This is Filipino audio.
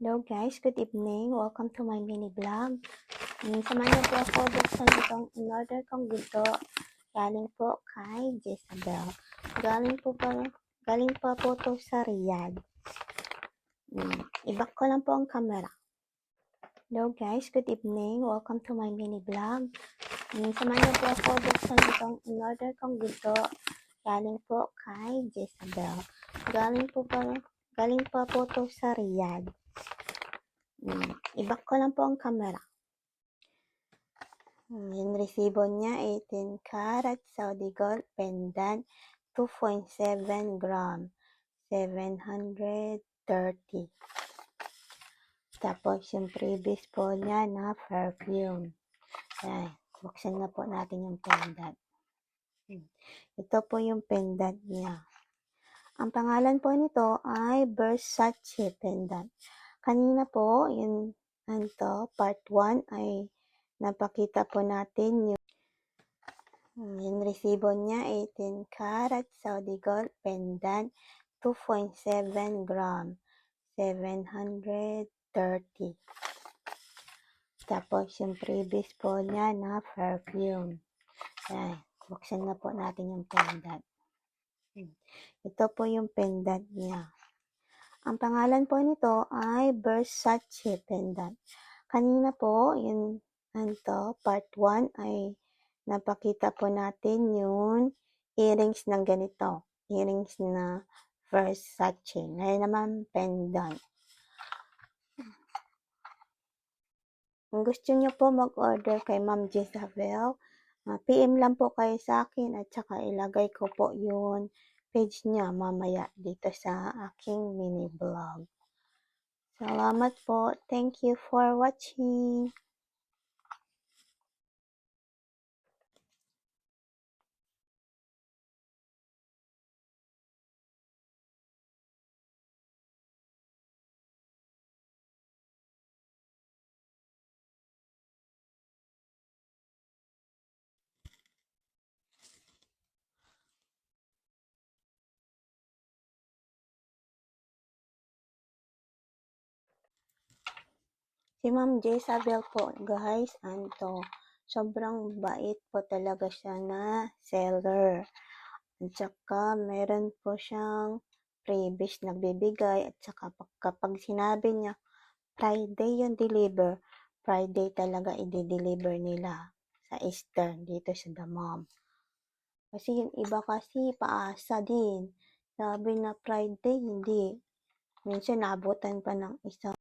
Hello guys, good evening. Welcome to my mini vlog. Samahan niyo po ako buksan itong in-order kong ginto. Galing po kay Jezabel. Galing pa po to sa Riyadh. I-back ko lang po ang camera. Hello guys, good evening. Welcome to my mini vlog. Samahan niyo po ako buksan itong in-order kong ginto. Galing po kay Jezabel. Galing pa po to sa Riyadh. I-back ko lang po ang camera. Yung resibo niya, 18 karat Saudi gold pendant, 2.7 gram, 730. Tapos yung previous po niya na perfume. Ayan, buksan na po natin yung pendant. Ito po yung pendant niya. Ang pangalan po nito ay Versace pendant. Kanina po, part 1 ay napakita po natin yung resibo niya, 18 karat Saudi gold pendant, 2.7 gram, 730. Tapos yung previous po niya na perfume. Ayan, buksan na po natin yung pendant. Ito po yung pendant niya. Ang pangalan po nito ay Versace pendant. Kanina po, part 1 ay napakita po natin yung earrings ng ganito. Earrings na Versace. Ngayon naman, pendant. Kung gusto nyo po mag-order kay Ma'am Jezabel, PM lang po kayo sa akin at saka ilagay ko po yung page niya mamaya dito sa aking mini vlog. Salamat po. Thank you for watching. Si Ma'am Jezabel po, guys, sobrang bait po talaga siya na seller. At saka, meron po siyang freebies na bibigay. At saka, kapag sinabi niya, Friday yung deliver, Friday talaga i-deliver nila sa Eastern dito sa Damam. Kasi yung iba kasi paasa din. Sabi na Friday, hindi. Minsan naabutan pa ng isang